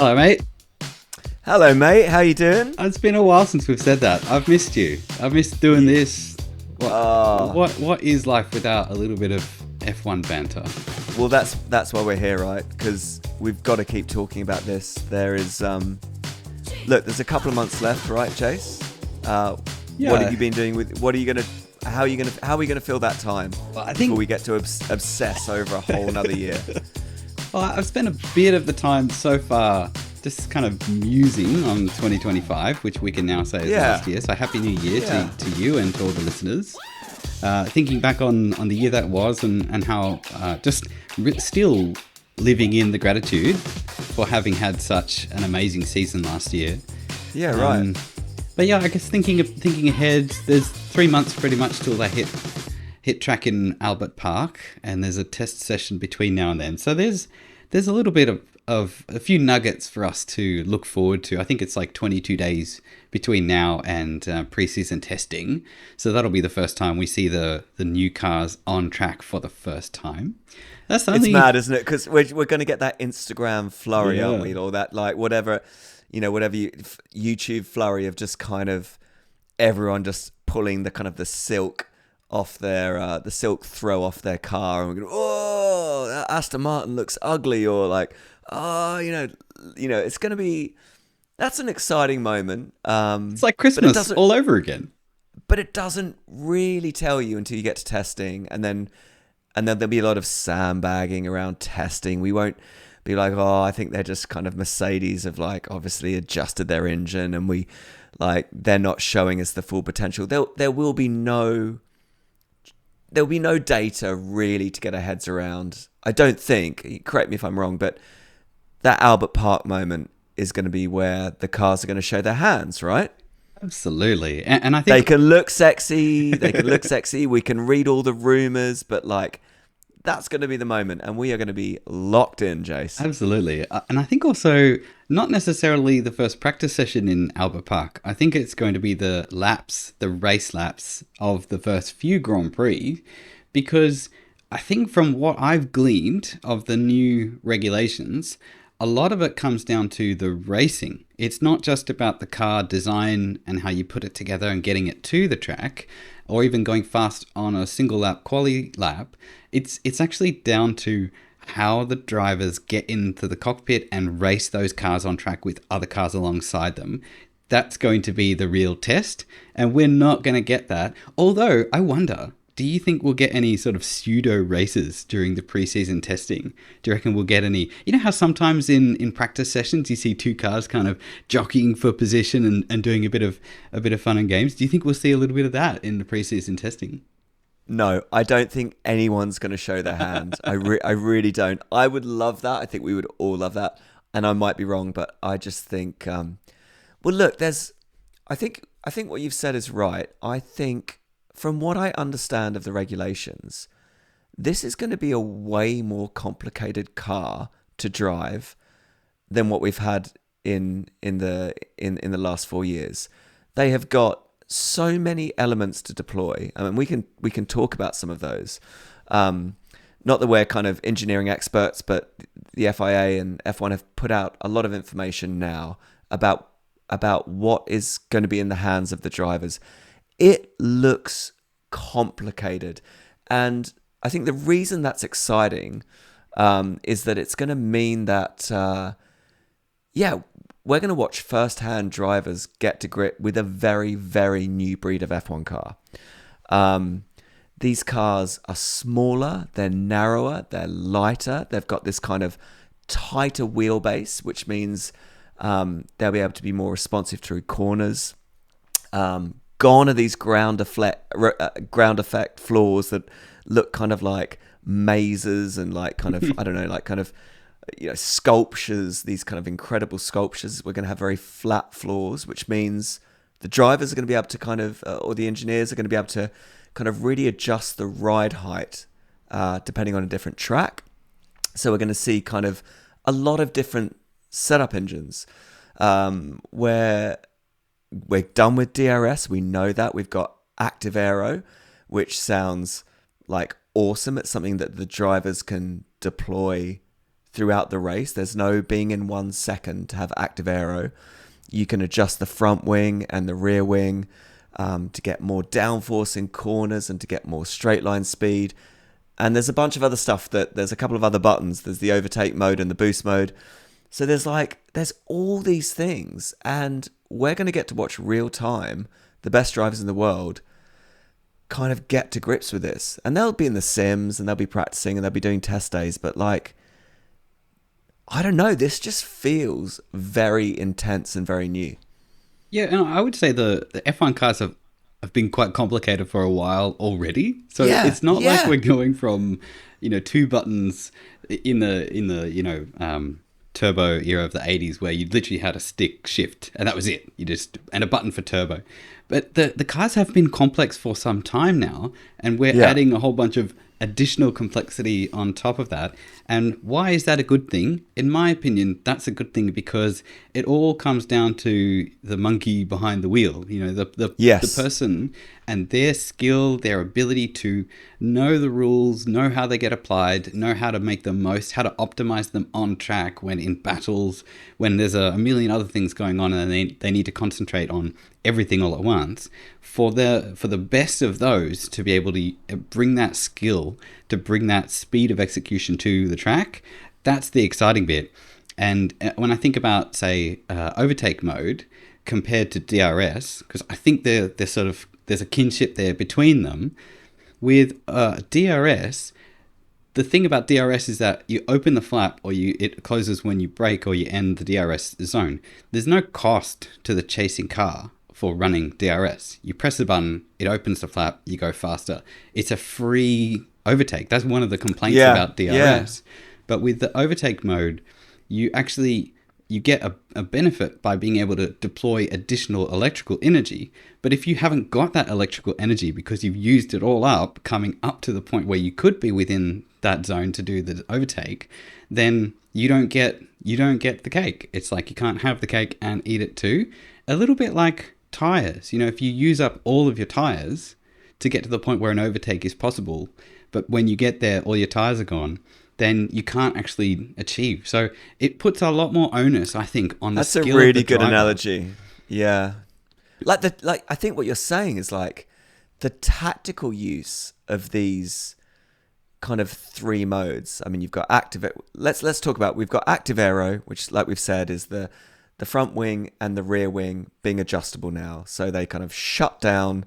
Hello, mate. Hello, mate. How you doing? It's been a while since we've said that. I've missed you. I've missed doing this. What is life without a little bit of F1 banter? Well, that's why we're here, right? Because we've got to keep talking about this. There is, look, there's a couple of months left, right, Chase? Yeah. What have you been doing with? What are you gonna? How are we gonna fill that time before we get to obsess over a whole another year? Well, I've spent a bit of the time so far just kind of musing on 2025, which we can now say is last year. So happy new year to you and to all the listeners. Thinking back on the year that was and how still living in the gratitude for having had such an amazing season last year. Yeah, right. But yeah, I guess thinking ahead, there's 3 months pretty much till they hit track in Albert Park, and there's a test session between now and then. So there's a little bit of a few nuggets for us to look forward to. I think it's like 22 days between now and preseason testing. So that'll be the first time we see the new cars on track for the first time. It's mad, isn't it? Because we're going to get that Instagram flurry, aren't we? Or that whatever YouTube flurry of just kind of everyone just pulling the silk off the silk throw off their car, and we're going, oh, that Aston Martin looks ugly, or like, oh, it's going to be, that's an exciting moment. It's like Christmas all over again. But it doesn't really tell you until you get to testing, and then there'll be a lot of sandbagging around testing. We won't be like, oh, I think they're just kind of Mercedes have obviously adjusted their engine, and they're not showing us the full potential. There will be no data really to get our heads around. I don't think, correct me if I'm wrong, but that Albert Park moment is going to be where the cars are going to show their hands, right? Absolutely. And I think they can look sexy. We can read all the rumors, but that's going to be the moment, and we are going to be locked in, Jace. Absolutely. And I think also not necessarily the first practice session in Albert Park. I think it's going to be the race laps of the first few Grand Prix, because I think from what I've gleaned of the new regulations, a lot of it comes down to the racing. It's not just about the car design and how you put it together and getting it to the track, or even going fast on a single lap quali lap. It's actually down to how the drivers get into the cockpit and race those cars on track with other cars alongside them. That's going to be the real test, and we're not going to get that. Although, I wonder, do you think we'll get any sort of pseudo races during the preseason testing? Do you reckon we'll get any? You know how sometimes in practice sessions you see two cars kind of jockeying for position and doing a bit of fun and games? Do you think we'll see a little bit of that in the preseason testing? No, I don't think anyone's going to show their hands. I really don't. I would love that. I think we would all love that. And I might be wrong, but I just think, well, look, I think what you've said is right. I think from what I understand of the regulations, this is going to be a way more complicated car to drive than what we've had in the last 4 years. They have got so many elements to deploy. I mean, we can talk about some of those. Not that we're kind of engineering experts, but the FIA and F1 have put out a lot of information now about what is going to be in the hands of the drivers. It looks complicated, and I think the reason that's exciting is that it's going to mean that we're going to watch first-hand drivers get to grip with a very, very new breed of F1 car. These cars are smaller, they're narrower, they're lighter, they've got this kind of tighter wheelbase, which means they'll be able to be more responsive through corners. Gone are these ground effect floors that look kind of like mazes and sculptures, these kind of incredible sculptures. We're going to have very flat floors, which means the drivers are going to be able to or the engineers are going to be able to kind of really adjust the ride height depending on a different track. So we're going to see kind of a lot of different setup engines where we're done with DRS. We know that. We've got active aero, which sounds like awesome. It's something that the drivers can deploy throughout the race. There's no being in 1 second to have active aero. You can adjust the front wing and the rear wing to get more downforce in corners and to get more straight line speed. And there's a bunch of other stuff there's a couple of other buttons. There's the overtake mode and the boost mode. So there's all these things, and we're going to get to watch real time the best drivers in the world kind of get to grips with this. And they'll be in the sims and they'll be practicing and they'll be doing test days, but I don't know, this just feels very intense and very new. Yeah, and I would say the F1 cars have been quite complicated for a while already. So it's not like we're going from, two buttons in the turbo era of the 80s where you literally had a stick shift and that was it. And a button for turbo. But the cars have been complex for some time now, and we're adding a whole bunch of additional complexity on top of that. And why is that a good thing? In my opinion, that's a good thing because it all comes down to the monkey behind the wheel, the person and their skill, their ability to know the rules, know how they get applied, know how to make the most, how to optimize them on track when in battles, when there's a million other things going on and they need to concentrate on everything all at once. For the best of those to be able to bring that skill, to bring that speed of execution to the track, that's the exciting bit. And when I think about, say, overtake mode compared to DRS, because I think there's a kinship there between them. With DRS, the thing about DRS is that you open the flap or it closes when you brake or you end the DRS zone. There's no cost to the chasing car for running DRS. You press the button, it opens the flap, you go faster. It's a free overtake. That's one of the complaints about DRS. Yeah. But with the overtake mode, you get a benefit by being able to deploy additional electrical energy. But if you haven't got that electrical energy because you've used it all up, coming up to the point where you could be within that zone to do the overtake, then you don't get the cake. It's like you can't have the cake and eat it too. A little bit like tires. If you use up all of your tires to get to the point where an overtake is possible, but when you get there, all your tires are gone, then you can't actually achieve. So it puts a lot more onus, I think, on the skill of the driver. That's a really good analogy. Yeah. I think what you're saying is the tactical use of these kind of three modes. I mean, you've got active. Let's talk about. We've got active aero, which, like we've said, is the front wing and the rear wing being adjustable now, so they kind of shut down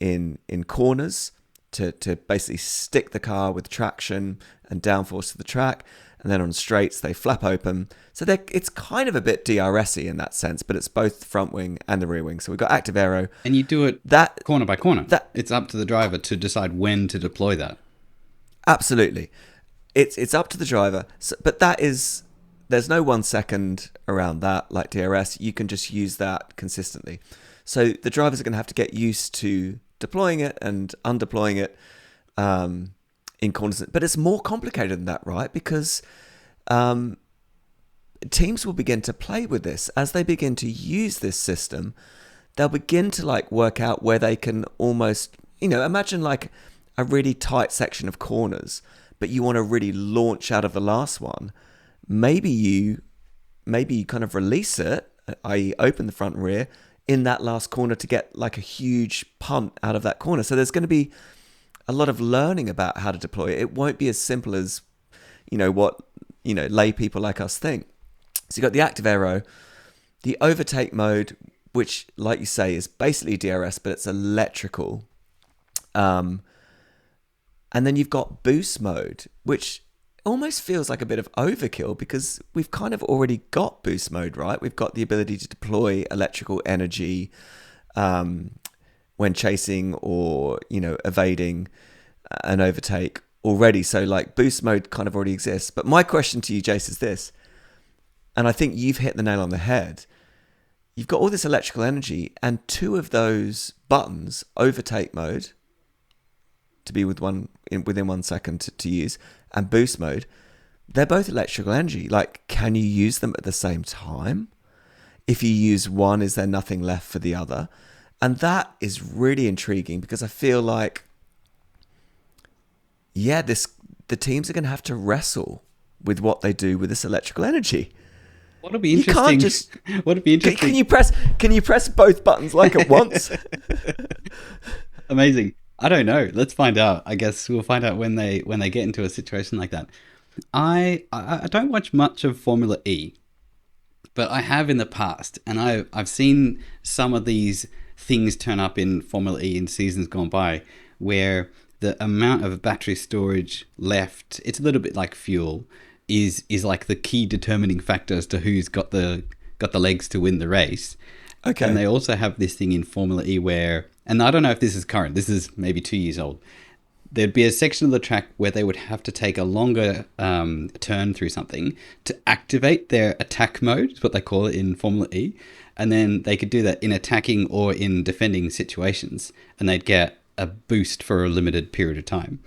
in corners to basically stick the car with traction and downforce to the track, and then on straights they flap open. So it's kind of a bit DRS-y in that sense, but it's both the front wing and the rear wing. So we've got active aero, and you do it corner by corner. It's up to the driver to decide when to deploy that. Absolutely, it's up to the driver. But there's no 1 second around that like DRS. You can just use that consistently. So the drivers are going to have to get used to deploying it and undeploying it in corners. But it's more complicated than that, right? Because teams will begin to play with this. As they begin to use this system, they'll begin to work out where they can almost, imagine a really tight section of corners, but you want to really launch out of the last one. Maybe you kind of release it, i.e. open the front and rear in that last corner to get a huge punt out of that corner. So there's going to be a lot of learning about how to deploy it. It won't be as simple as, what, lay people like us think. So you've got the active aero, the overtake mode, which, like you say, is basically DRS, but it's electrical. And then you've got boost mode, which almost feels like a bit of overkill because we've kind of already got boost mode, right? We've got the ability to deploy electrical energy when chasing or, evading an overtake already. So boost mode kind of already exists. But my question to you, Jace, is this, and I think you've hit the nail on the head. You've got all this electrical energy and two of those buttons, overtake mode, to be within 1 second to use, and boost mode, they're both electrical energy. Can you use them at the same time? If you use one, is there nothing left for the other? And that is really intriguing because I feel the teams are going to have to wrestle with what they do with this electrical energy. What'll be You can't interesting? just What'll be can interesting? you press both buttons like at once? Amazing. I don't know. Let's find out. I guess we'll find out when they get into a situation like that. I don't watch much of Formula E, but I have in the past, and I've seen some of these things turn up in Formula E in seasons gone by, where the amount of battery storage left, it's a little bit like fuel, is like the key determining factor as to who's got the legs to win the race. And Okay. they also have this thing in Formula E where, and I don't know if this is current, this is maybe 2 years old. There'd be a section of the track where they would have to take a longer turn through something to activate their attack mode, is what they call it in Formula E. And then they could do that in attacking or in defending situations, and they'd get a boost for a limited period of time.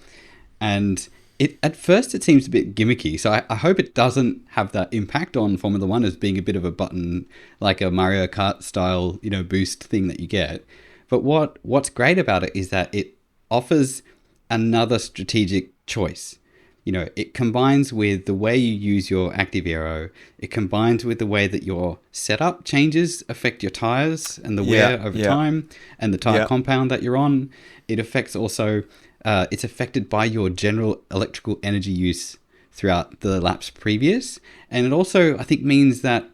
And at first it seems a bit gimmicky, so I hope it doesn't have that impact on Formula One as being a bit of a button, like a Mario Kart style, boost thing that you get. But what's great about it is that it offers another strategic choice. It combines with the way you use your active aero. It combines with the way that your setup changes affect your tires and the Yeah, wear over yeah, time and the tire yeah. compound that you're on. It affects also, it's affected by your general electrical energy use throughout the laps previous. And it also, I think, means that,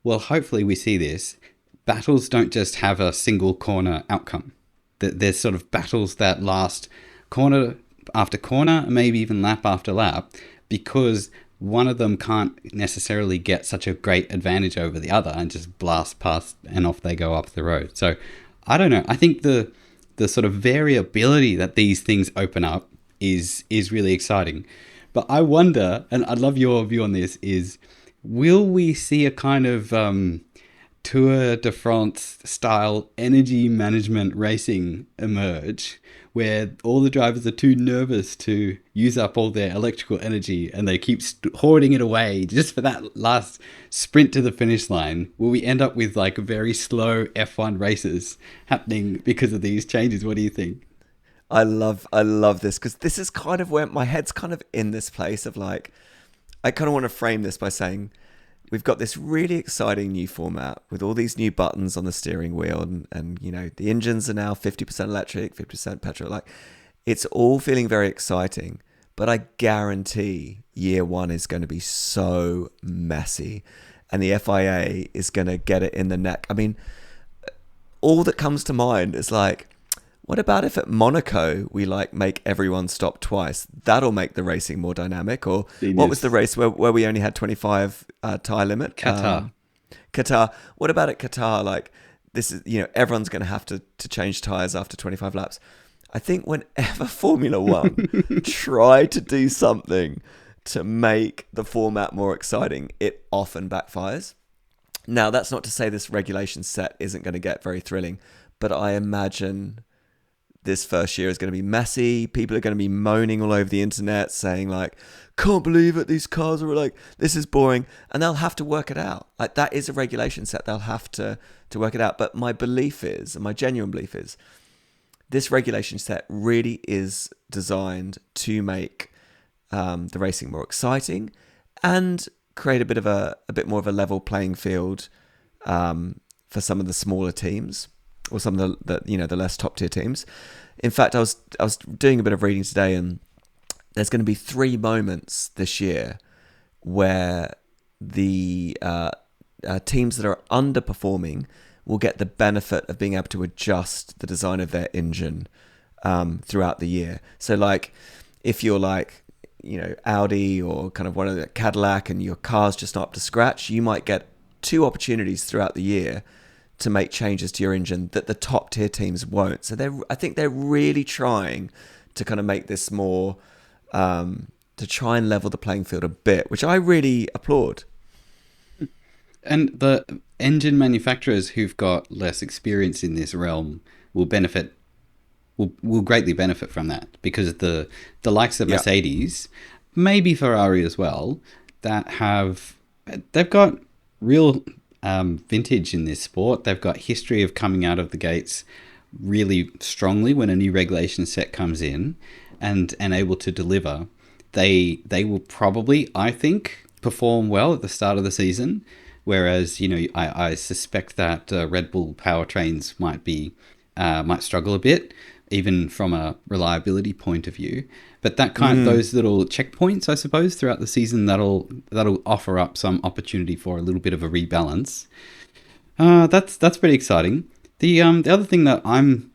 well, hopefully we see this, battles don't just have a single corner outcome. There's sort of battles that last corner after corner, maybe even lap after lap, because one of them can't necessarily get such a great advantage over the other and just blast past and off they go up the road. So I don't know. I think the sort of variability that these things open up is really exciting. But I wonder, and I'd love your view on this, is will we see a kind of Tour de France style energy management racing emerge where all the drivers are too nervous to use up all their electrical energy and they keep hoarding it away just for that last sprint to the finish line? Will we end up with like very slow F1 races happening because of these changes? What do you think? I love this because this is kind of where my head's kind of in this place of like, I kind of want to frame this by saying we've got this really exciting new format with all these new buttons on the steering wheel, and the engines are now 50% electric, 50% petrol. Like, it's all feeling very exciting, but I guarantee year one is going to be so messy, and the FIA is going to get it in the neck. I mean, all that comes to mind is like, what about if at Monaco we like make everyone stop twice? That'll make the racing more dynamic. Or what was the Genius. race where we only had 25 tire limit? Qatar. Qatar. What about at Qatar? Like, this is, everyone's going to have to change tires after 25 laps. I think whenever Formula One try to do something to make the format more exciting, it often backfires. Now, that's not to say this regulation set isn't going to get very thrilling, but I imagine this first year is going to be messy. People are going to be moaning all over the internet saying like, can't believe it, these cars are like, this is boring. And they'll have to work it out. Like, that is a regulation set. They'll have to work it out. But my belief is, and my genuine belief is, this regulation set really is designed to make the racing more exciting and create a bit more of a level playing field for some of the smaller teams, or some of the less top tier teams. In fact, I was doing a bit of reading today, and there's going to be 3 moments this year where the teams that are underperforming will get the benefit of being able to adjust the design of their engine throughout the year. So, like, if you're like, Audi or kind of one of the Cadillac, and your car's just not up to scratch, you might get 2 opportunities throughout the year to make changes to your engine that the top tier teams won't. So I think they're really trying to kind of make this more, to try and level the playing field a bit, which I really applaud. And the engine manufacturers who've got less experience in this realm will benefit will greatly benefit from that, because the likes of Yeah, Mercedes, maybe Ferrari as well, they've got real vintage in this sport. They've got history of coming out of the gates really strongly when a new regulation set comes in, and able to deliver. they will probably, I think, perform well at the start of the season. Whereas, I suspect that Red Bull powertrains might struggle a bit, even from a reliability point of view. But those little checkpoints, I suppose, throughout the season, that'll offer up some opportunity for a little bit of a rebalance. That's pretty exciting. The other thing that I'm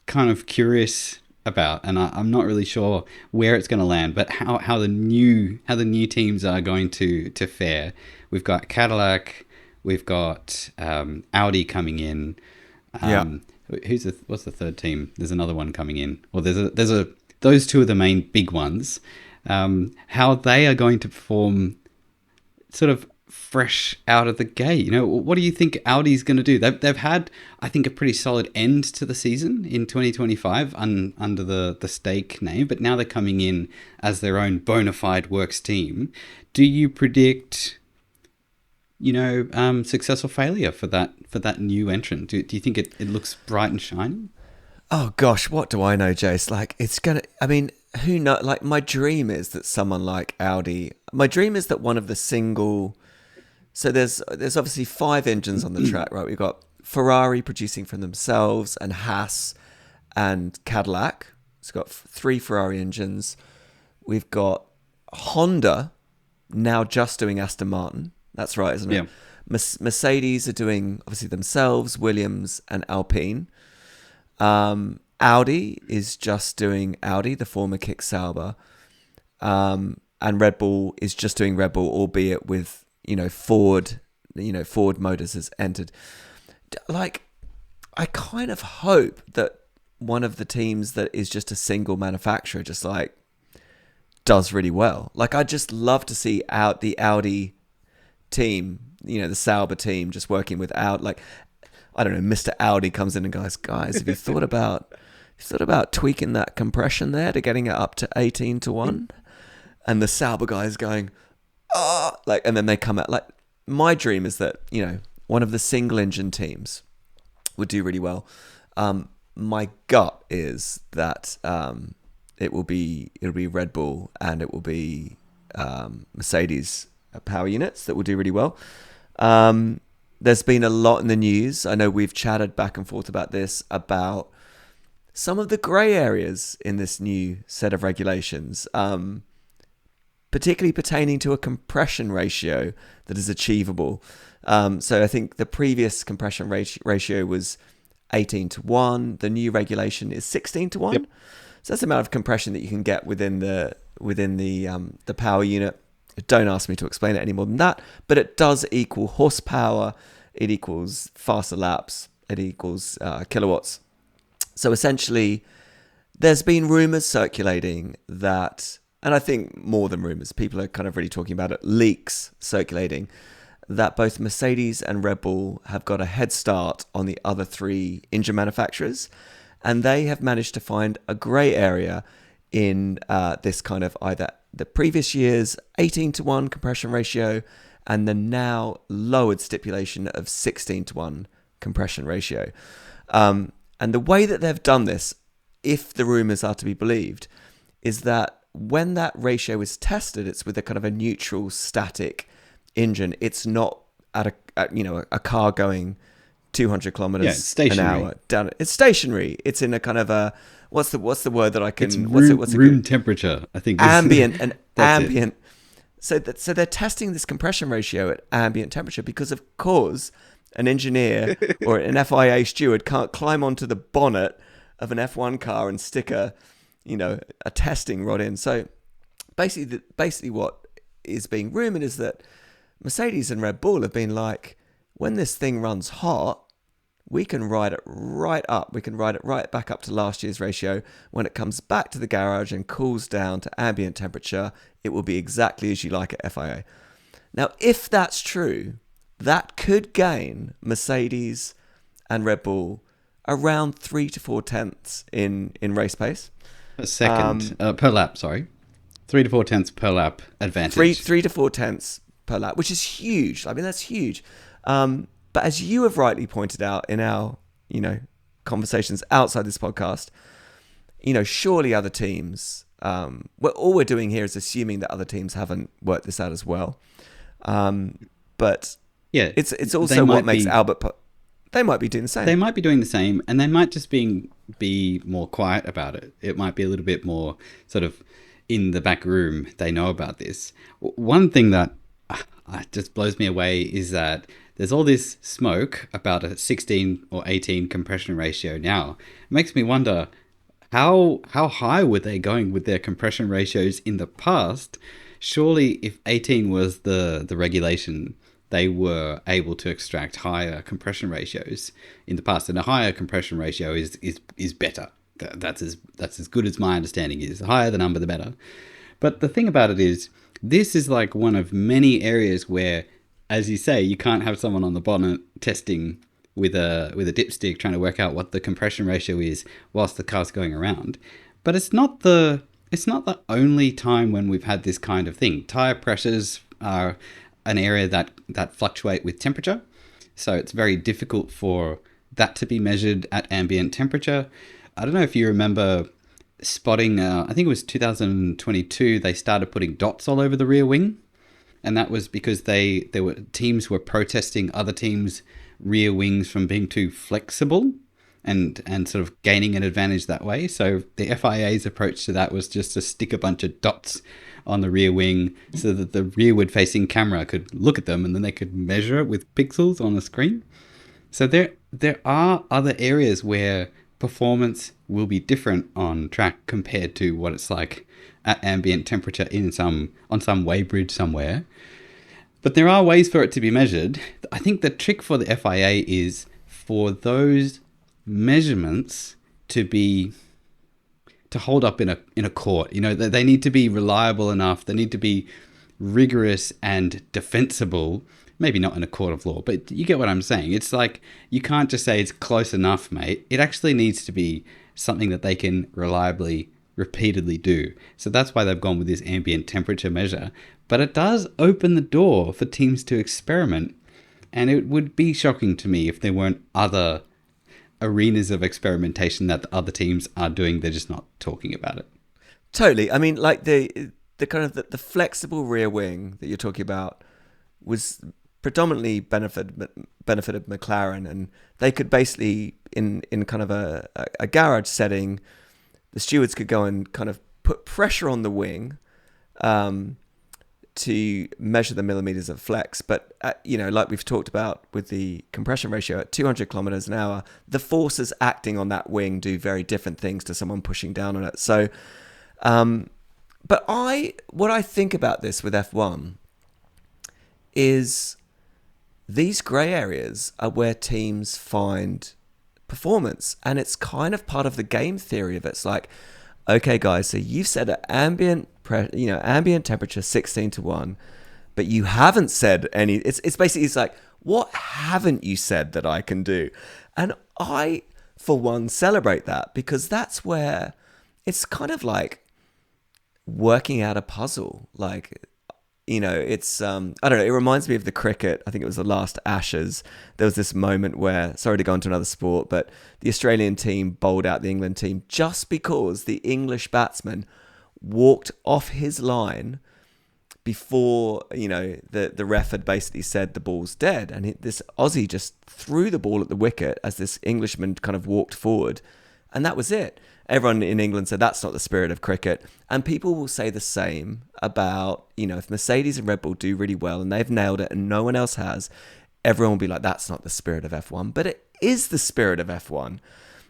kind of curious about, and I'm not really sure where it's going to land, but how the new teams are going to fare. We've got Cadillac, we've got Audi coming in. Yeah. What's the third team? There's another one coming in. Well, those two are the main big ones. How they are going to perform, sort of fresh out of the gate. What do you think Audi's going to do? They've had, I think, a pretty solid end to the season in 2025 under the stake name, but now they're coming in as their own bona fide works team. Do you predict, success or failure for that new entrant? Do you think it looks bright and shiny? Oh gosh, what do I know, Jace? Like, it's gonna. I mean, who know? Like, my dream is that someone like Audi. My dream is that one of the single. So there's obviously 5 engines on the track, right? We've got Ferrari producing from themselves, and Haas, and Cadillac. It's got 3 Ferrari engines. We've got Honda now just doing Aston Martin. That's right, isn't it? Yeah. Mercedes are doing obviously themselves, Williams and Alpine. Audi is just doing Audi, the former Kick Sauber. And Red Bull is just doing Red Bull, albeit with, Ford Motors has entered. Like, I kind of hope that one of the teams that is just a single manufacturer just like does really well. Like, I'd just love to see out the Audi team, the Sauber team just working with like, I don't know, Mr. Audi comes in and goes, guys, have you thought about tweaking that compression there to getting it up to 18-1? And the Sauber guys going, like, and then they come out. Like, my dream is that, one of the single engine teams would do really well. My gut is that it'll be Red Bull and it will be Mercedes power units that will do really well. There's been a lot in the news. I know we've chatted back and forth about this, about some of the grey areas in this new set of regulations, particularly pertaining to a compression ratio that is achievable. So I think the previous compression ratio was 18-1. The new regulation is 16-1. Yep. So that's the amount of compression that you can get within the power unit. Don't ask me to explain it any more than that, but it does equal horsepower, it equals faster laps, it equals kilowatts. So essentially, there's been rumours circulating that, and I think more than rumours, people are kind of really talking about it, leaks circulating, that both Mercedes and Red Bull have got a head start on the other 3 engine manufacturers, and they have managed to find a grey area in this kind of either the previous year's 18-1 compression ratio and the now lowered stipulation of 16-1 compression ratio. And the way that they've done this, if the rumours are to be believed, is that when that ratio is tested, it's with a kind of a neutral static engine. It's not at a car going 200 kilometers an hour down. It's stationary. It's in a kind of a what's the word that I can? It's room temperature, I think. Ambient and ambient. So they're testing this compression ratio at ambient temperature because, of course, an engineer or an FIA steward can't climb onto the bonnet of an F1 car and stick a testing rod in. So basically what is being rumored is that Mercedes and Red Bull have been like, when this thing runs hot, we can ride it right up. We can ride it right back up to last year's ratio. When it comes back to the garage and cools down to ambient temperature, it will be exactly as you like at FIA. Now, if that's true, that could gain Mercedes and Red Bull around 3 to 4 tenths in race pace. A second per lap, sorry. 3 to 4 tenths per lap advantage. 3 to 4 tenths per lap, which is huge. I mean, that's huge. But as you have rightly pointed out in our, conversations outside this podcast, surely other teams all we're doing here is assuming that other teams haven't worked this out as well. But Yeah, it's they also what might makes be they might be doing the they same. might be doing the same, and they might just be more quiet about it. It might be a little bit more sort of in the back room. They know about this. One thing that just blows me away is that there's all this smoke about a 16 or 18 compression ratio now. It makes me wonder how high were they going with their compression ratios in the past? Surely, if 18 was the regulation, they were able to extract higher compression ratios in the past, and a higher compression ratio is better. That's as good as my understanding is. The higher the number, the better. But the thing about it is, this is like one of many areas where, as you say, you can't have someone on the bonnet testing with a dipstick trying to work out what the compression ratio is whilst the car's going around. But it's not the only time when we've had this kind of thing. Tire pressures are an area that fluctuate with temperature, so it's very difficult for that to be measured at ambient temperature. I don't know if you remember spotting. I think it was 2022. They started putting dots all over the rear wing, and that was because there were teams were protesting other teams' rear wings from being too flexible and sort of gaining an advantage that way. So the FIA's approach to that was just to stick a bunch of dots on the rear wing so that the rearward facing camera could look at them and then they could measure it with pixels on the screen. So there are other areas where performance will be different on track compared to what it's like at ambient temperature on some weighbridge somewhere. But there are ways for it to be measured. I think the trick for the FIA is for those measurements to hold up in a court. You know, they need to be reliable enough. They need to be rigorous and defensible. Maybe not in a court of law, but you get what I'm saying. It's like you can't just say it's close enough, mate. It actually needs to be something that they can reliably, repeatedly do. So that's why they've gone with this ambient temperature measure. But it does open the door for teams to experiment. And it would be shocking to me if there weren't other arenas of experimentation that the other teams are doing. They're just not talking about it. Totally. I mean, like the kind of the flexible rear wing that you're talking about was predominantly benefited McLaren, and they could basically in kind of a garage setting, the stewards could go and kind of put pressure on the wing to measure the millimeters of flex. But like we've talked about with the compression ratio at 200 kilometers an hour, the forces acting on that wing do very different things to someone pushing down on it. So but what I think about this with F1 is these grey areas are where teams find performance, and it's kind of part of the game theory of it. It's like, okay, guys, so you've set an ambient temperature 16:1, but you haven't said any. It's basically, it's like, what haven't you said that I can do? And I, for one, celebrate that, because that's where it's kind of like working out a puzzle. Like, it's I don't know, it reminds me of the cricket. I think it was the last Ashes. There was this moment where, sorry to go on to another sport, but the Australian team bowled out the England team just because the English batsman walked off his line before the ref had basically said the ball's dead, and this Aussie just threw the ball at the wicket as this Englishman kind of walked forward, and that was it. Everyone in England said that's not the spirit of cricket. And people will say the same about, if Mercedes and Red Bull do really well and they've nailed it and no one else has, everyone will be like, that's not the spirit of F1. But it is the spirit of F1.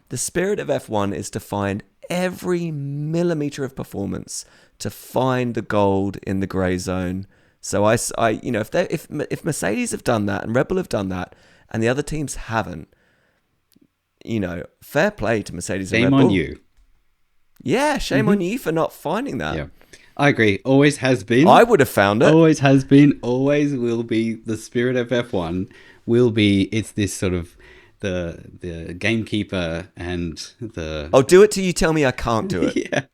The spirit of F1 is to find every millimeter of performance, to find the gold in the grey zone. So if Mercedes have done that and Red Bull have done that and the other teams haven't, fair play to Mercedes and Red Bull. Shame on you. Yeah, shame on you for not finding that. Yeah, I agree. Always has been. I would have found it. Always has been. Always will be. The spirit of F1 will be. It's this sort of the gamekeeper and the. I'll do it till you tell me I can't do it. Yeah.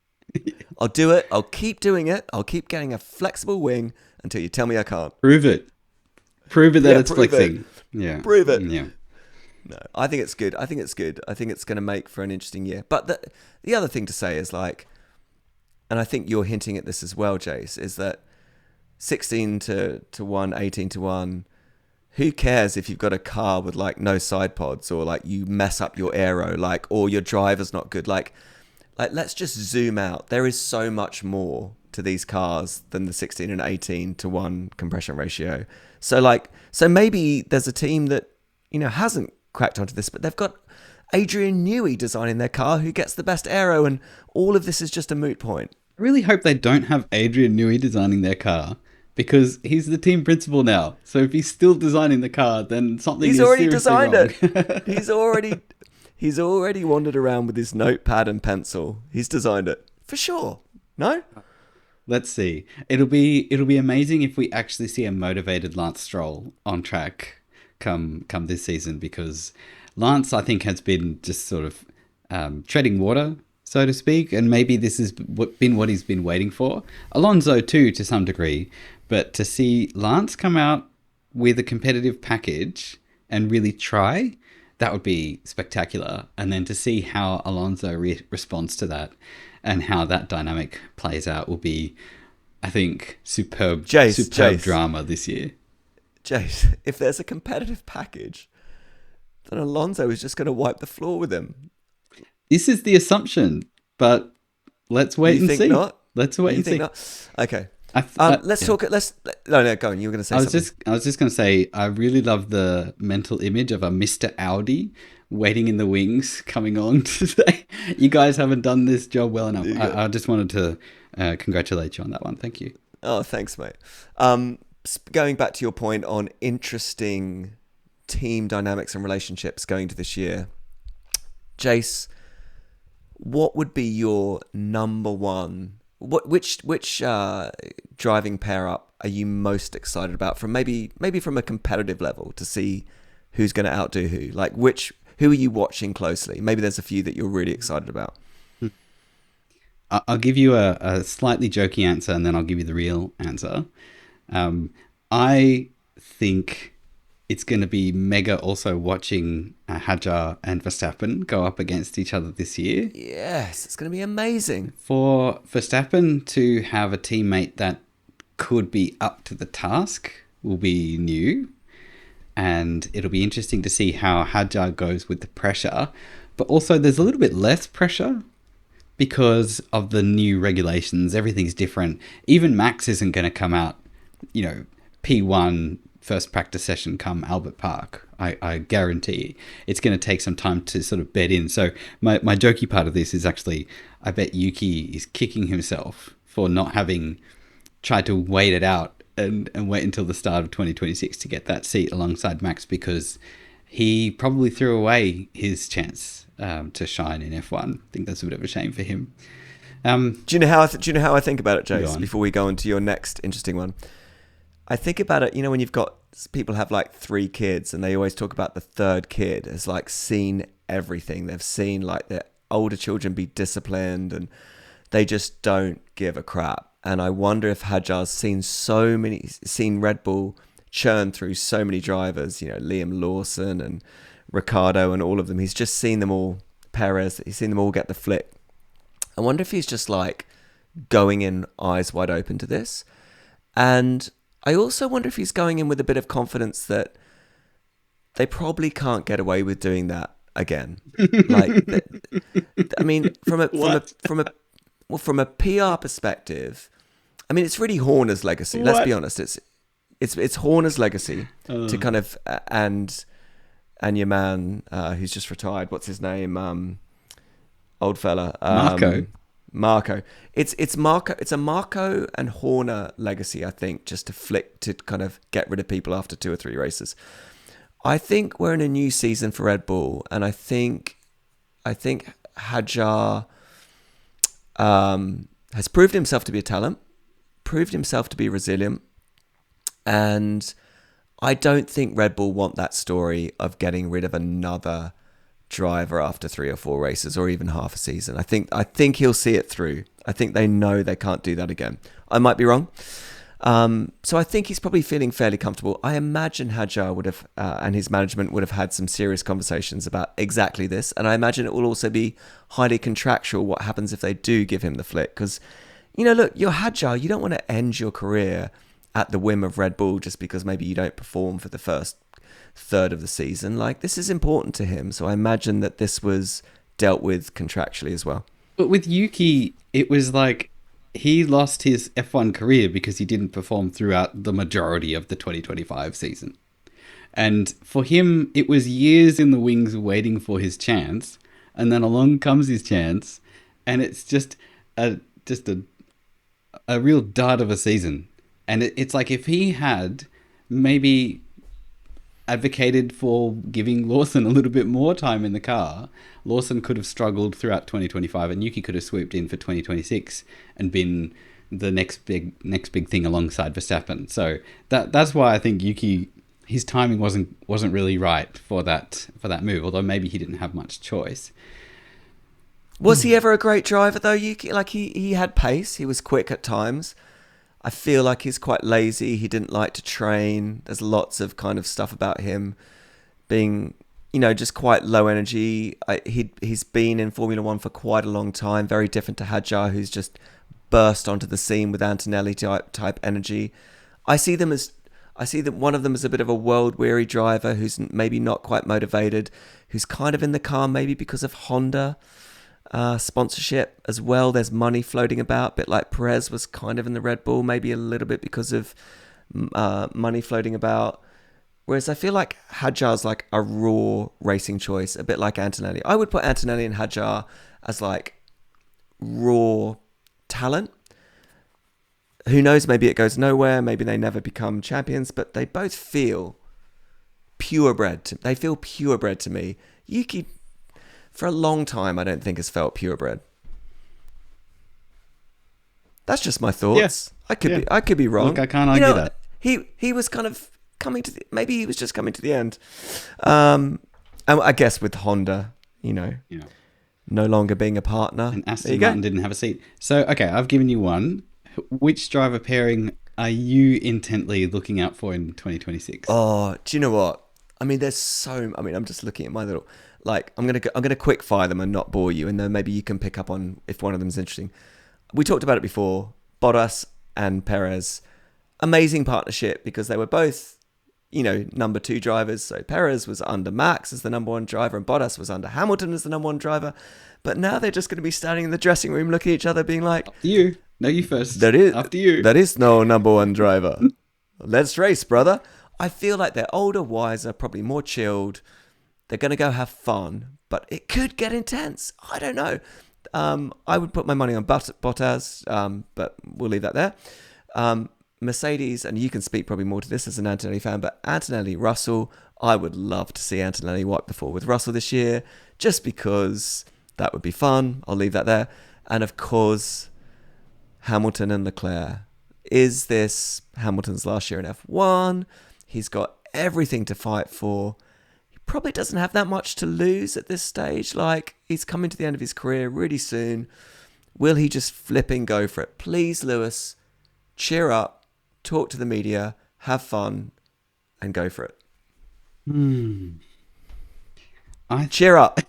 I'll do it. I'll keep doing it. I'll keep getting a flexible wing until you tell me I can't. Prove it. Prove it that it's prove flexing. It. Yeah. Prove it. Yeah. No, I think it's good. I think it's good. I think it's going to make for an interesting year. But the other thing to say is, like, and I think you're hinting at this as well, Jace, is that 16 to 1, 18 to 1, who cares if you've got a car with like no side pods, or like you mess up your aero, like, or your driver's not good, like let's just zoom out. There is so much more to these cars than the 16 and 18 to 1 compression ratio. So maybe there's a team that, hasn't cracked onto this, but they've got Adrian Newey designing their car who gets the best aero, and all of this is just a moot point. I really hope they don't have Adrian Newey designing their car, because he's the team principal now. So if he's still designing the car, then something He's is already seriously designed wrong. it. He's already wandered around with his notepad and pencil. He's designed it for sure. No? Let's see. It'll be amazing if we actually see a motivated Lance Stroll on track come this season, because Lance, I think, has been just sort of treading water, so to speak, and maybe this has been what he's been waiting for. Alonso too, to some degree, but to see Lance come out with a competitive package and really try, that would be spectacular. And then to see how Alonso responds to that and how that dynamic plays out will be, I think, superb Jace. drama this year. Jace, if there's a competitive package, then Alonso is just going to wipe the floor with him. This is the assumption, but let's wait and see. Not? Let's wait and see. Not? Okay. Let's talk. No, go on. You were going to say something. I was just going to say, I really love the mental image of a Mr. Audi waiting in the wings coming on to say, you guys haven't done this job well enough. I just wanted to congratulate you on that one. Thank you. Oh, thanks, mate. Going back to your point on interesting team dynamics and relationships going to this year, Jace, what would be your number one? Which driving pair up are you most excited about, from maybe from a competitive level, to see who's going to outdo who? Like, who are you watching closely? Maybe there's a few that you're really excited about. I'll give you a slightly jokey answer, and then I'll give you the real answer. I think it's going to be mega also watching Hadjar and Verstappen go up against each other this year. Yes, it's going to be amazing. For Verstappen to have a teammate that could be up to the task will be new. And it'll be interesting to see how Hadjar goes with the pressure. But also there's a little bit less pressure because of the new regulations. Everything's different. Even Max isn't going to come out, P1 first practice session come Albert Park. I guarantee it's going to take some time to sort of bed in. So my jokey part of this is actually, I bet Yuki is kicking himself for not having tried to wait it out and wait until the start of 2026 to get that seat alongside Max, because he probably threw away his chance to shine in F1. I think that's a bit of a shame for him. Do you know how I think about it, Jace? Before we go on to your next interesting one, I think about it. When you've got people have like 3 kids, and they always talk about the third kid as like seen everything. They've seen like their older children be disciplined, and they just don't give a crap. And I wonder if Hadjar's seen Red Bull churn through so many drivers, Liam Lawson and Ricciardo and all of them. He's just seen them all, Perez, he's seen them all get the flick. I wonder if he's just like going in eyes wide open to this. And I also wonder if he's going in with a bit of confidence that they probably can't get away with doing that again. I mean, from a PR perspective, I mean, it's really Horner's legacy. Let's be honest. It's Horner's legacy to kind of and your man who's just retired. What's his name? Old fella. Marco. It's Marco. It's a Marco and Horner legacy, I think, just to kind of get rid of people after 2 or 3 races. I think we're in a new season for Red Bull, and I think Hadjar has proved himself to be a talent, proved himself to be resilient, and I don't think Red Bull want that story of getting rid of another driver after 3 or 4 races, or even half a season. I think he'll see it through. I think they know they can't do that again. I might be wrong. So I think he's probably feeling fairly comfortable. I imagine Hadjar would have, and his management would have had some serious conversations about exactly this. And I imagine it will also be highly contractual what happens if they do give him the flick. Because look, you're agile. You don't want to end your career at the whim of Red Bull just because maybe you don't perform for the first third of the season. Like, this is important to him. So I imagine that this was dealt with contractually as well. But with Yuki, it was like he lost his F1 career because he didn't perform throughout the majority of the 2025 season. And for him, it was years in the wings waiting for his chance, and then along comes his chance, and it's a just a real dud of a season. And it's like if he had maybe advocated for giving Lawson a little bit more time in the car, Lawson could have struggled throughout 2025, and Yuki could have swooped in for 2026 and been the next big thing alongside Verstappen. So that's why I think Yuki, his timing wasn't really right for that move. Although maybe he didn't have much choice. Was he ever a great driver though? Yuki, like he had pace. He was quick at times. I feel like he's quite lazy. He didn't like to train. There's lots of kind of stuff about him being, just quite low energy. He's been in Formula One for quite a long time. Very different to Hadjar, who's just burst onto the scene with Antonelli type energy. I see that one of them as a bit of a world weary driver who's maybe not quite motivated, who's kind of in the car maybe because of Honda sponsorship as well. There's money floating about, a bit like Perez was kind of in the Red Bull, maybe a little bit because of money floating about. Whereas I feel like Hadjar's like a raw racing choice, a bit like Antonelli. I would put Antonelli and Hadjar as like raw talent. Who knows, maybe it goes nowhere, maybe they never become champions, but they both feel purebred. They feel purebred to me. Yuki, for a long time, I don't think has felt purebred. That's just my thoughts. Yeah. I could be wrong. Look, I can't argue that. He was kind of coming to maybe he was just coming to the end. And I guess with Honda, no longer being a partner. And Aston Martin didn't have a seat. So, okay, I've given you one. Which driver pairing are you intently looking out for in 2026? Oh, do you know what? I mean, I'm just looking at my little, like, I'm gonna quick fire them and not bore you, and then maybe you can pick up on if one of them is interesting. We talked about it before. Bottas and Perez, amazing partnership because they were both, number 2 drivers. So Perez was under Max as the number 1 driver, and Bottas was under Hamilton as the number 1 driver. But now they're just going to be standing in the dressing room, looking at each other, being like, After you. No, you first. After you. There is no number 1 driver. Let's race, brother. I feel like they're older, wiser, probably more chilled. They're going to go have fun, but it could get intense. I don't know. I would put my money on Bottas, but we'll leave that there. Mercedes, and you can speak probably more to this as an Antonelli fan, but Antonelli, Russell, I would love to see Antonelli wipe the floor with Russell this year, just because that would be fun. I'll leave that there. And of course, Hamilton and Leclerc. Is this Hamilton's last year in F1? He's got everything to fight for. He probably doesn't have that much to lose at this stage. Like, he's coming to the end of his career really soon. Will he just flip and go for it? Please, Lewis, cheer up, talk to the media, have fun, and go for it. Cheer up.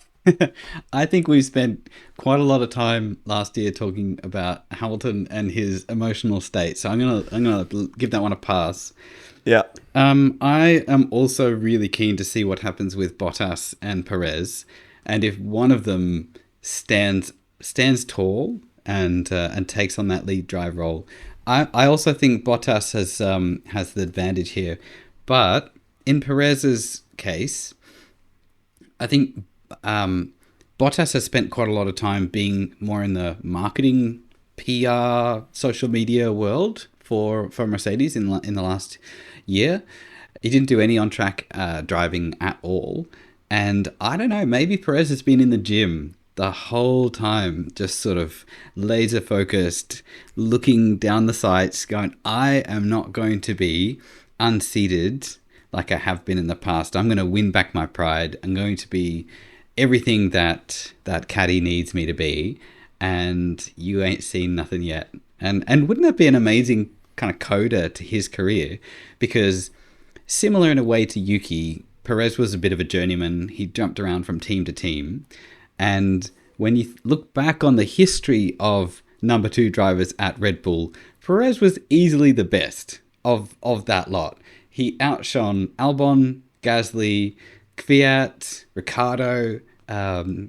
I think we spent quite a lot of time last year talking about Hamilton and his emotional state, so I'm gonna give that one a pass. Yeah. I am also really keen to see what happens with Bottas and Perez, and if one of them stands tall and takes on that lead drive role. I also think Bottas has the advantage here, but in Perez's case, I think Bottas has spent quite a lot of time being more in the marketing, PR, social media world for Mercedes in the last year. He didn't do any on-track driving at all. And I don't know, maybe Perez has been in the gym the whole time, just sort of laser focused, looking down the sights, going, I am not going to be unseated like I have been in the past. I'm going to win back my pride. I'm going to be everything that Caddy needs me to be, and you ain't seen nothing yet. And wouldn't that be an amazing kind of coda to his career? Because similar in a way to Yuki, Perez was a bit of a journeyman. He jumped around from team to team. And when you look back on the history of number two drivers at Red Bull, Perez was easily the best of that lot. He outshone Albon, Gasly, Kvyat, Ricardo,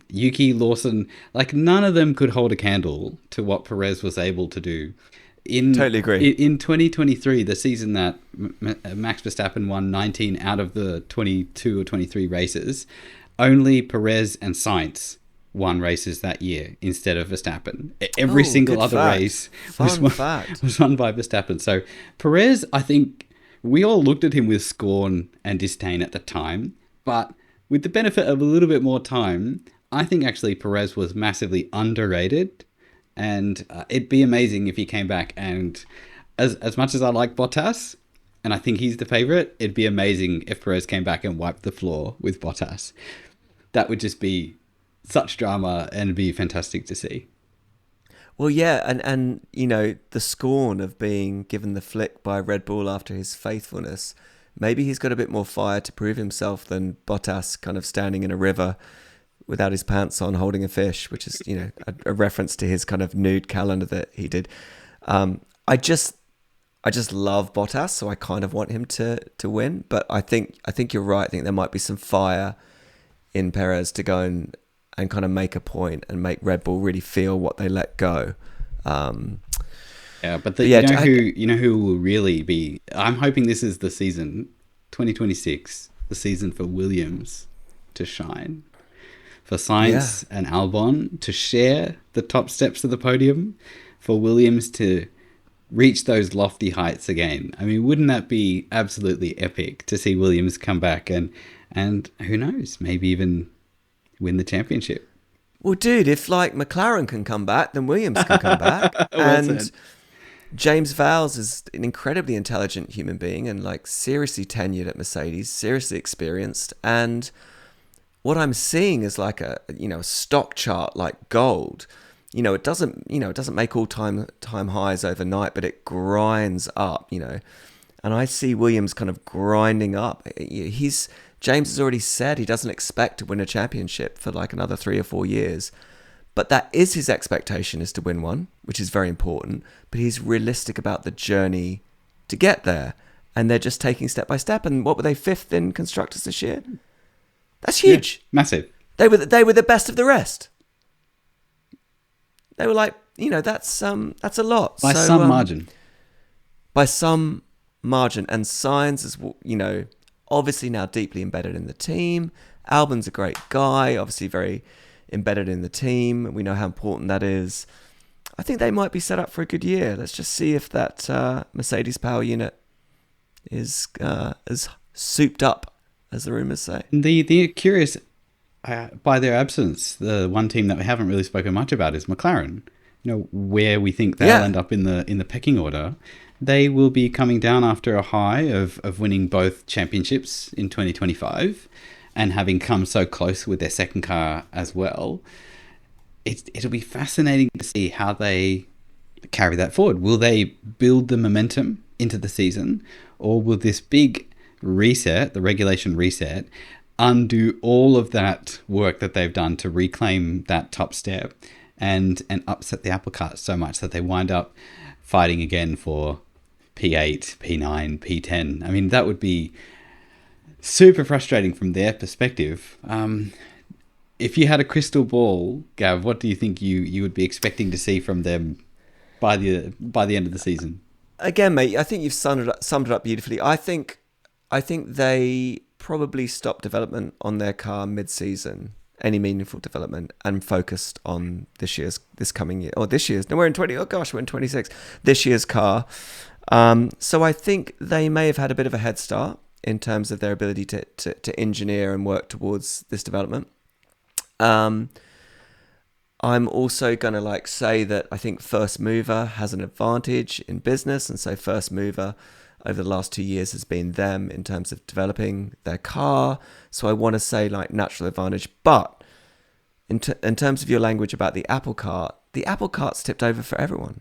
Yuki, Lawson. Like, none of them could hold a candle to what Perez was able to do. Totally agree. In 2023, the season that Max Verstappen won 19 out of the 22 or 23 races, only Perez and Sainz won races that year instead of Verstappen. Every single other race was won by Verstappen. So Perez, I think we all looked at him with scorn and disdain at the time, but with the benefit of a little bit more time, I think actually Perez was massively underrated. And it'd be amazing if he came back, and as much as I like Bottas, and I think he's the favourite, it'd be amazing if Perez came back and wiped the floor with Bottas. That would just be such drama and be fantastic to see. Well, yeah, and you know, the scorn of being given the flick by Red Bull after his faithfulness, maybe he's got a bit more fire to prove himself than Bottas kind of standing in a river without his pants on, holding a fish, which is, you know, a reference to his kind of nude calendar that he did. I just love Bottas, so I kind of want him to win. But I think you're right. I think there might be some fire in Perez to go and kind of make a point and make Red Bull really feel what they let go. Yeah, but you know who will really be? I'm hoping this is the season, 2026, the season for Williams to shine. For Sainz and Albon to share the top steps of the podium, for Williams to reach those lofty heights again. I mean, wouldn't that be absolutely epic to see Williams come back and who knows, maybe even win the championship? Well, dude, if like McLaren can come back, then Williams can come back. And James Vowles is an incredibly intelligent human being and like seriously tenured at Mercedes, seriously experienced, and what I'm seeing is like a stock chart like gold. You know, it doesn't make all time highs overnight, but it grinds up, you know. And I see Williams kind of grinding up. James has already said he doesn't expect to win a championship for like another 3 or 4 years. But that is his expectation, is to win one, which is very important. But he's realistic about the journey to get there. And they're just taking step by step. And what were they, 5th in constructors this year? That's huge. Yeah, massive. They were the best of the rest. They were like, you know, that's a lot. By some margin. By some margin. And Sainz is, you know, obviously now deeply embedded in the team. Albon's a great guy, obviously very embedded in the team. We know how important that is. I think they might be set up for a good year. Let's just see if that Mercedes power unit is as souped up as the rumours say. The curious, by their absence, the one team that we haven't really spoken much about is McLaren. You know, where we think they'll end up in the pecking order. They will be coming down after a high of winning both championships in 2025 and having come so close with their second car as well. It'll be fascinating to see how they carry that forward. Will they build the momentum into the season, or will this big reset, the regulation reset, undo all of that work that they've done to reclaim that top step and upset the apple cart so much that they wind up fighting again for P8, P9, P10? I mean, that would be super frustrating from their perspective. If you had a crystal ball, Gav, what do you think you would be expecting to see from them by the end of the season? Again, mate, I think you've summed it up beautifully. I think they probably stopped development on their car mid-season, any meaningful development, and focused on this year's we're in 26, this year's car. So I think they may have had a bit of a head start in terms of their ability to engineer and work towards this development. I'm also going to say that I think first mover has an advantage in business, and so first mover over the last 2 years has been them in terms of developing their car. So I want to say natural advantage. But in terms of your language about the apple cart's tipped over for everyone.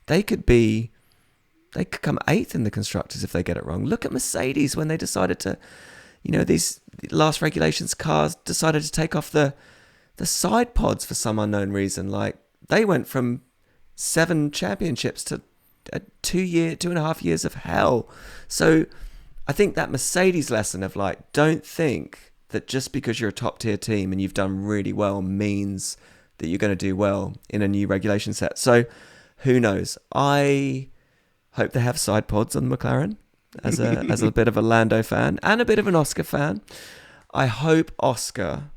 They could come 8th in the constructors if they get it wrong. Look at Mercedes when they decided to, these last regulations cars decided to take off the side pods for some unknown reason. They went from 7 championships to 2.5 years of hell. So I think that Mercedes lesson of like, don't think that just because you're a top tier team and you've done really well means that you're going to do well in a new regulation set. So who knows? I hope they have side pods on McLaren as a bit of a Lando fan and a bit of an Oscar fan. I hope Oscar.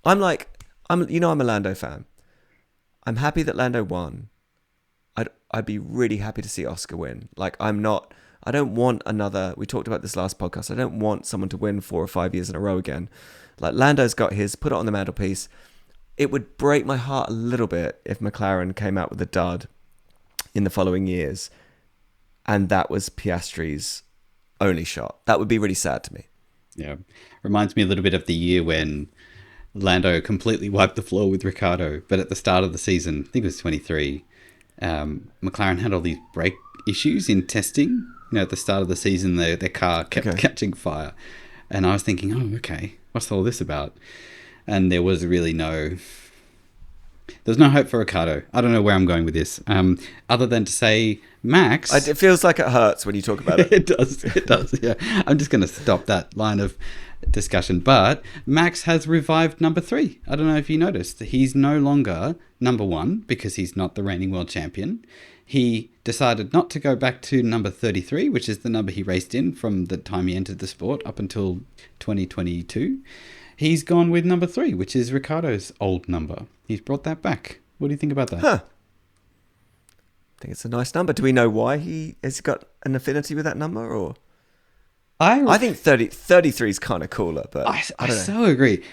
I'm a Lando fan. I'm happy that Lando won. I'd be really happy to see Oscar win. Like, I don't want another, we talked about this last podcast, I don't want someone to win 4 or 5 years in a row again. Like, Lando's got his, put it on the mantelpiece. It would break my heart a little bit if McLaren came out with a dud in the following years and that was Piastri's only shot. That would be really sad to me. Yeah. Reminds me a little bit of the year when Lando completely wiped the floor with Ricciardo, but at the start of the season, I think it was 23, McLaren had all these brake issues in testing. At the start of the season, their car kept catching fire. And I was thinking, oh, okay, what's all this about? And there was really there's no hope for Ricciardo. I don't know where I'm going with this. Other than to say, Max... It feels like it hurts when you talk about it. It does, yeah. I'm just going to stop that line of discussion. But Max has revived number 3. I don't know if you noticed. He's no longer number 1 because he's not the reigning world champion. He decided not to go back to number 33, which is the number he raced in from the time he entered the sport up until 2022. He's gone with number 3, which is Ricciardo's old number. He's brought that back. What do you think about that? Huh. I think it's a nice number. Do we know why he has got an affinity with that number? Or I think 33 is kind of cooler, but I don't know. So agree.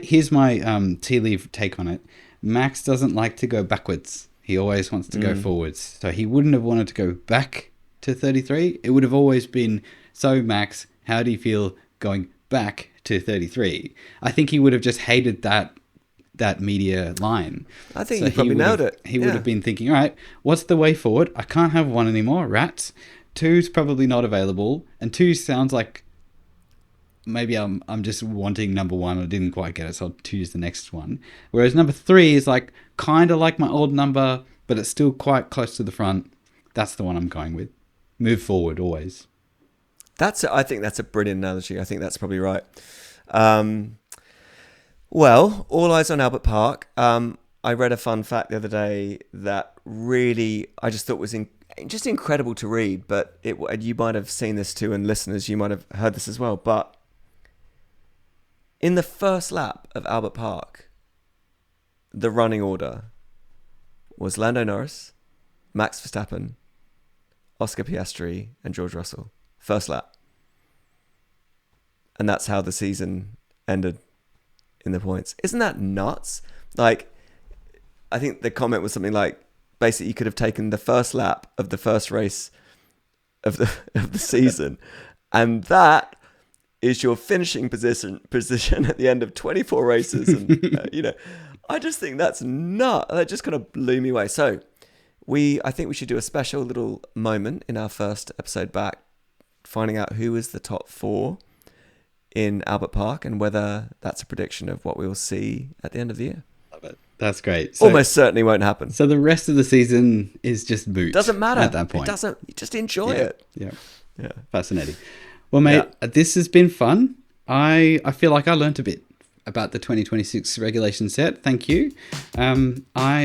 Here's my tea leaf take on it. Max doesn't like to go backwards. He always wants to go forwards. So he wouldn't have wanted to go back to 33. It would have always been, so Max, how do you feel going back to 33? I think he would have just hated that media line. I think he probably nailed it. He would have been thinking, all right, what's the way forward? I can't have 1 anymore, rats. 2's probably not available, and 2 sounds like maybe I'm just wanting number 1. I didn't quite get it, so I'll choose the next one. Whereas number 3 is like kind of like my old number, but it's still quite close to the front. That's the one I'm going with. Move forward always. I think that's a brilliant analogy. I think that's probably right. Well, all eyes on Albert Park. I read a fun fact the other day that really I just thought was just incredible to read, but you might have seen this too, and listeners, you might have heard this as well. But in the first lap of Albert Park, the running order was Lando Norris, Max Verstappen, Oscar Piastri, and George Russell. First lap. And that's how the season ended in the points. Isn't that nuts? Like, I think the comment was something like, basically you could have taken the first lap of the first race of the season, and that is your finishing position at the end of 24 races. And I just think that's nuts. That just kind of blew me away. So I think we should do a special little moment in our first episode back, finding out who is the top 4 in Albert Park and whether that's a prediction of what we will see at the end of the year. Love it. That's great. So, almost certainly won't happen. So the rest of the season is just moot. Doesn't matter at that point. It doesn't. You just enjoy it. Yeah. Fascinating. Well, mate, this has been fun. I feel like I learnt a bit about the 2026 regulation set. Thank you. I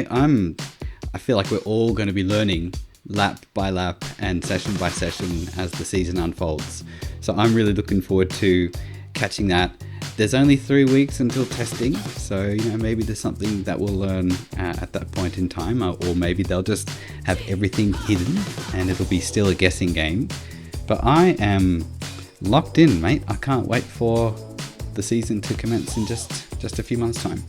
feel like we're all going to be learning lap by lap and session by session as the season unfolds. So I'm really looking forward to catching that. There's only 3 weeks until testing, so maybe there's something that we'll learn at that point in time, or maybe they'll just have everything hidden and it'll be still a guessing game. But I am locked in, mate. I can't wait for the season to commence in just a few months' time.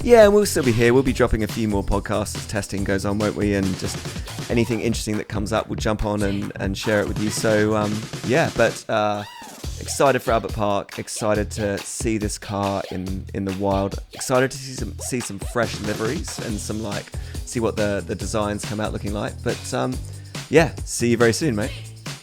Yeah, we'll still be here. We'll be dropping a few more podcasts as testing goes on, won't we? And just anything interesting that comes up, we'll jump on and share it with you. So, excited for Albert Park. Excited to see this car in the wild. Excited to see some fresh liveries and see what the designs come out looking like. But, see you very soon, mate.